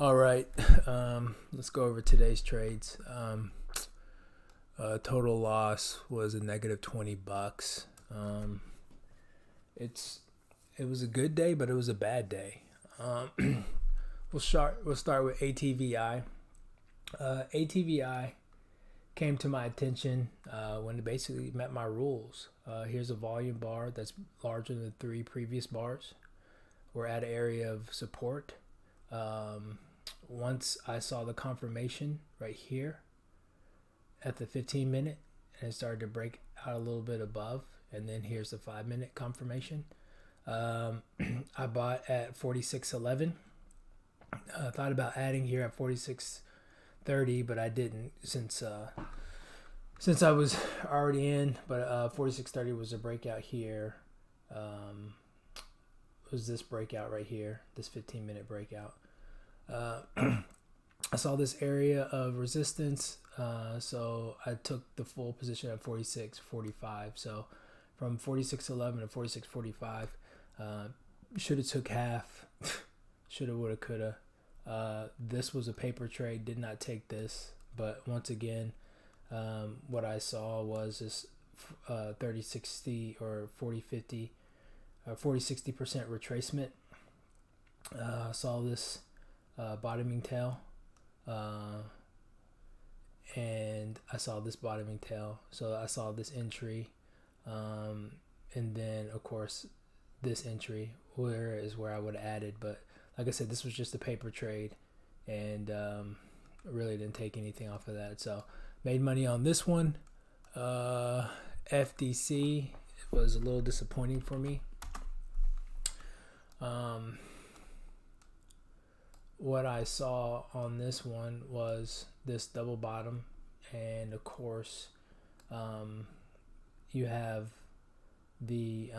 All right, let's go over today's trades. Total loss was a negative $20. It's it was a good day, but it was a bad day. We'll start with ATVI. ATVI came to my attention when it basically met my rules. Here's a volume bar that's larger than the three previous bars. We're at an area of support. Once I saw the confirmation right here at the 15 minute, and it started to break out a little bit above, and then here's the 5 minute confirmation. I bought at 46.11. I thought about adding here at 46.30, but I didn't since I was already in. But 46.30 was a breakout here. It was this breakout right here, this 15-minute breakout. I saw this area of resistance, so I took the full position at 46.45. So from 46.11 to 46.45, should have took half. Shoulda, woulda, coulda. This was a paper trade. Did not take this, but once again, what I saw was this 30-60 or 40-50, 40-60% retracement. Saw this bottoming tail, and I saw this bottoming tail. So I saw this entry, and then of course this entry where I would have added, but like I said, this was just a paper trade, and really didn't take anything off of that. So made money on this one. FDC was a little disappointing for me. What I saw on this one was this double bottom, and of course you have the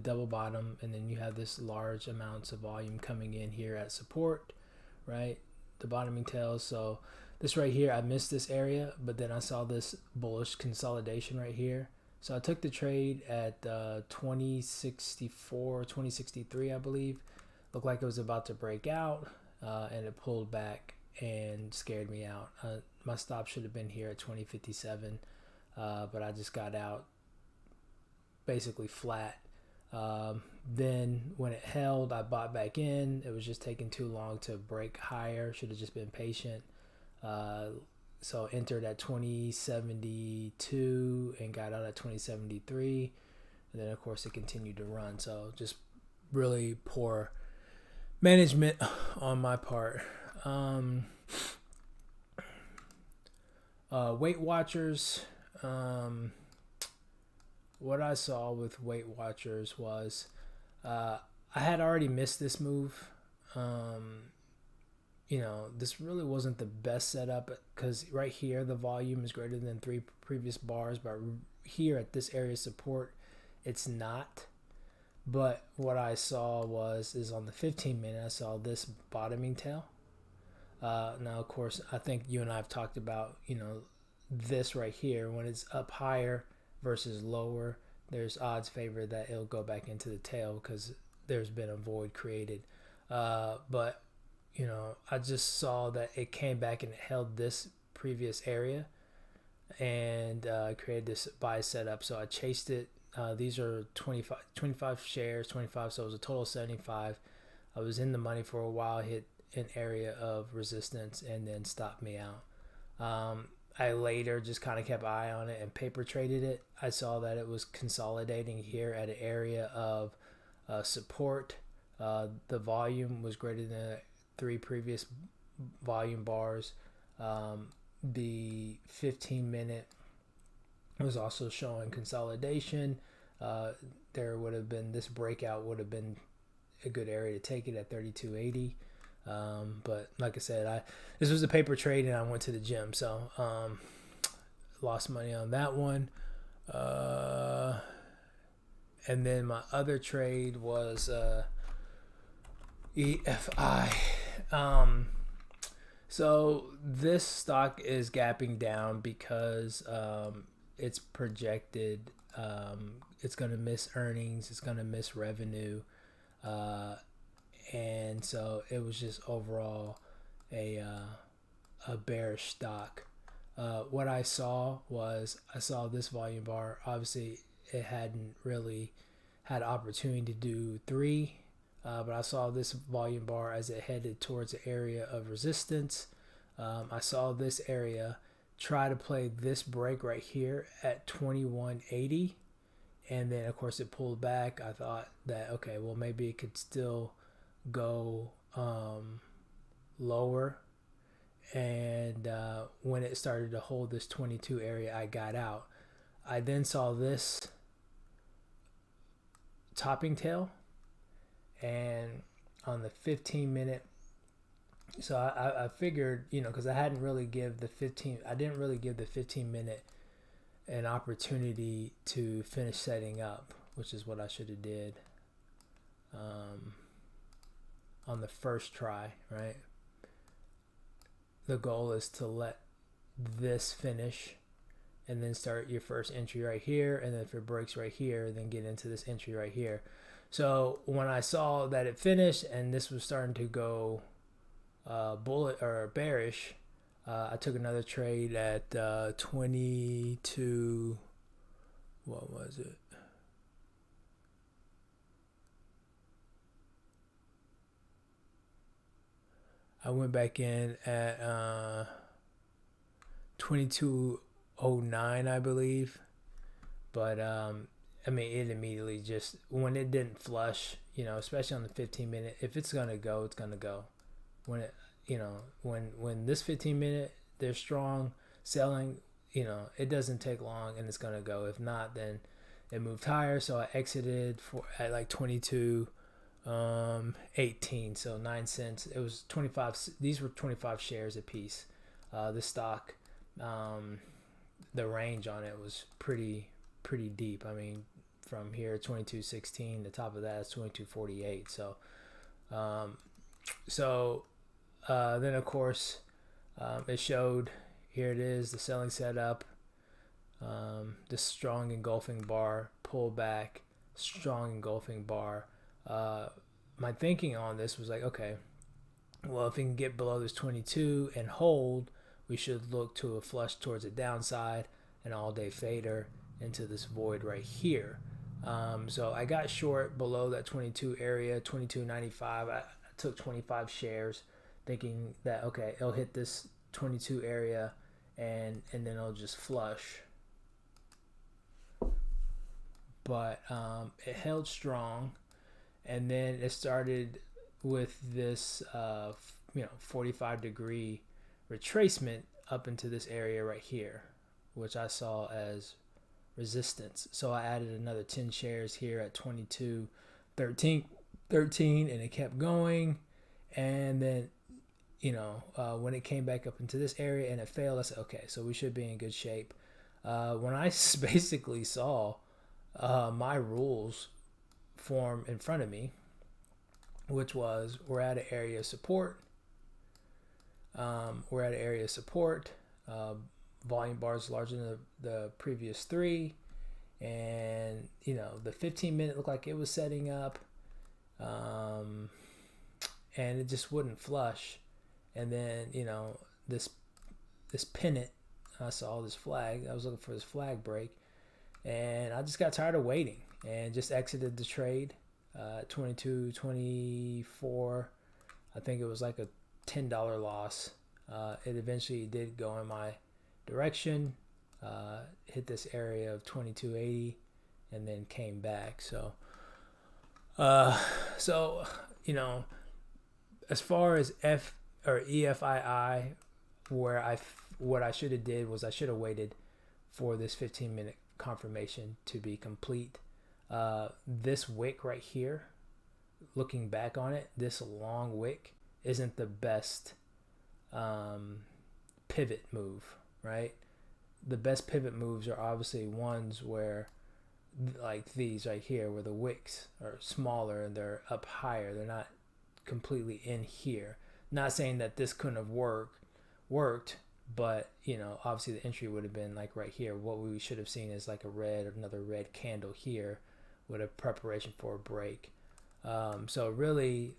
double bottom, and then you have this large amounts of volume coming in here at support, right? The bottoming tails. So this right here, I missed this area, but then I saw this bullish consolidation right here. So I took the trade at 2064, 2063, I believe. Looked like it was about to break out, and it pulled back and scared me out. My stop should have been here at 2057, but I just got out basically flat. Then when it held, I bought back in. It was just taking too long to break higher. Should have just been patient. So entered at 2072 and got out at 2073, and then of course it continued to run. So just really poor management on my part. Weight Watchers. What I saw with Weight Watchers was I had already missed this move. This really wasn't the best setup because right here the volume is greater than three previous bars, but here at this area of support, it's not. But what I saw is on the 15 minute, I saw this bottoming tail. Now, of course, I think you and I have talked about, this right here, when it's up higher versus lower, there's odds favor that it'll go back into the tail because there's been a void created. But I just saw that it came back and it held this previous area and created this buy setup. So I chased it. These are 25 shares, 25. So it was a total of 75. I was in the money for a while, hit an area of resistance, and then stopped me out. I later just kind of kept an eye on it and paper traded it. I saw that it was consolidating here at an area of support. The volume was greater than three previous volume bars. The 15 minute was also showing consolidation. There would have been, this breakout would have been a good area to take it at 32.80. But like I said, this was a paper trade and I went to the gym, so lost money on that one. And then my other trade was EFI. So this stock is gapping down because it's projected it's going to miss earnings, it's going to miss revenue, and so it was just overall a bearish stock. What I saw this volume bar. Obviously, it hadn't really had opportunity to do 3, but I saw this volume bar as it headed towards the area of resistance. I saw this area try to play this break right here at 2180, and then of course it pulled back. I thought that, okay, well, maybe it could still go lower, and when it started to hold this 22 area, I got out. I then saw this topping tail, and on the 15-minute, so I figured, because I didn't really give the 15-minute an opportunity to finish setting up, which is what I should have did on the first try, right? The goal is to let this finish and then start your first entry right here, and then if it breaks right here, then get into this entry right here. So when I saw that it finished and this was starting to go bullet or bearish, I took another trade at 22, what was it? I went back in at 2209, I believe. But I mean, it immediately just, when it didn't flush, especially on the 15-minute, if it's gonna go, it's gonna go. When it, when this 15-minute they're strong selling, it doesn't take long and it's gonna go. If not, then it moved higher. So I exited at like 22.18, so 9 cents. It was 25. These were 25 shares a piece. The stock, the range on it was pretty deep. I mean, from here 22.16, the top of that is 22.48. So then of course it showed, here it is, the selling setup, this strong engulfing bar, pull back, strong engulfing bar. My thinking on this was like, okay, well, if we can get below this 22 and hold, we should look to a flush towards the downside, an all-day fader into this void right here. So I got short below that 22 area, 22.95. I took 25 shares, thinking that, okay, it'll hit this 22 area and then it'll just flush. But it held strong, and then it started with this 45-degree retracement up into this area right here, which I saw as resistance. So I added another 10 shares here at 22.13, and it kept going. And then, when it came back up into this area and it failed, I said, okay, so we should be in good shape. When I basically saw my rules form in front of me, which was, we're at an area of support. Volume bars larger than the previous 3, and the 15-minute looked like it was setting up, and it just wouldn't flush. And then this pennant, I saw this flag. I was looking for this flag break, and I just got tired of waiting and just exited the trade. 22.24. I think it was like a $10 loss. It eventually did go in my direction, hit this area of 22.80, and then came back. So as far as EFII, what I should have did was I should have waited for this 15-minute confirmation to be complete. This wick right here, looking back on it, this long wick isn't the best pivot move, right? The best pivot moves are obviously ones where, like these right here, where the wicks are smaller and they're up higher. They're not completely in here. Not saying that this couldn't have worked, but obviously the entry would have been like right here. What we should have seen is like another red candle here with a preparation for a break. So really,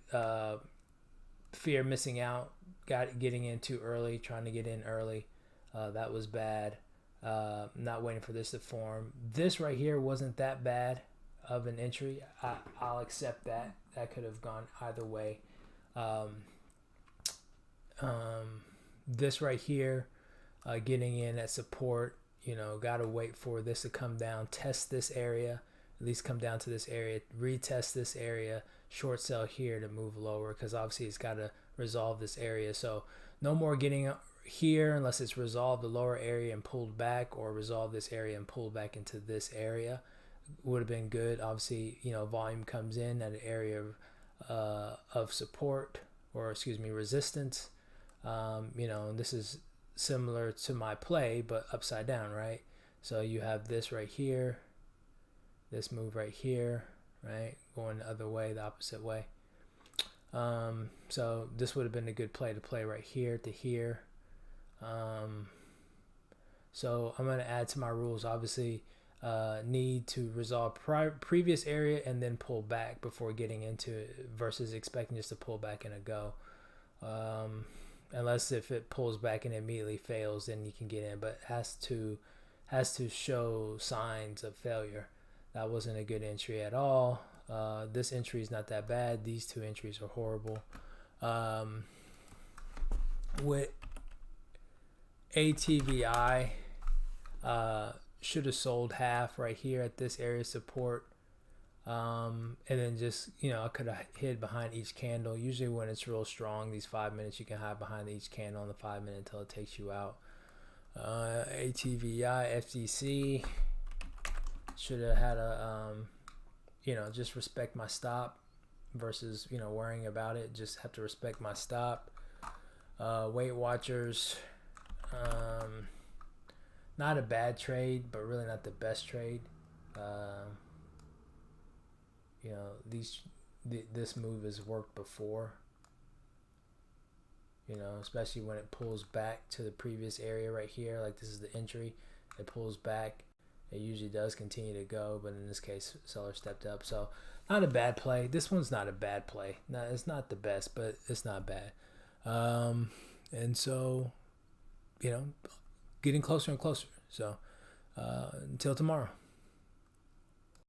fear missing out, getting in too early, trying to get in early. That was bad. Not waiting for this to form. This right here wasn't that bad of an entry. I'll accept that. That could have gone either way. This right here, getting in at support, gotta wait for this to come down, test this area, at least come down to this area, retest this area, short sell here to move lower, because obviously it's got to resolve this area. So no more getting here unless it's resolved the lower area and pulled back, or resolve this area and pulled back into this area. Would have been good. Obviously, volume comes in at an area of support, or resistance. This is similar to my play, but upside down, right? So you have this right here, this move right here, right? Going the other way, the opposite way. So this would have been a good play to play right here to here. So I'm going to add to my rules, obviously, need to resolve previous area and then pull back before getting into it, versus expecting just to pull back and a go. Unless if it pulls back and immediately fails, then you can get in, but has to show signs of failure. That wasn't a good entry at all. This entry is not that bad. These two entries are horrible. With ATVI, should have sold half right here at this area support. And then just, I could have hid behind each candle. Usually when it's real strong, these 5 minutes, you can hide behind each candle in the 5 minute until it takes you out. ATVI, FTC, should have had a, just respect my stop versus, worrying about it. Just have to respect my stop. Weight Watchers, not a bad trade, but really not the best trade. This move has worked before, especially when it pulls back to the previous area right here. Like, this is the entry, it pulls back. It usually does continue to go, but in this case, seller stepped up. So not a bad play. This one's not a bad play. No, it's not the best, but it's not bad. And so, getting closer and closer. So until tomorrow.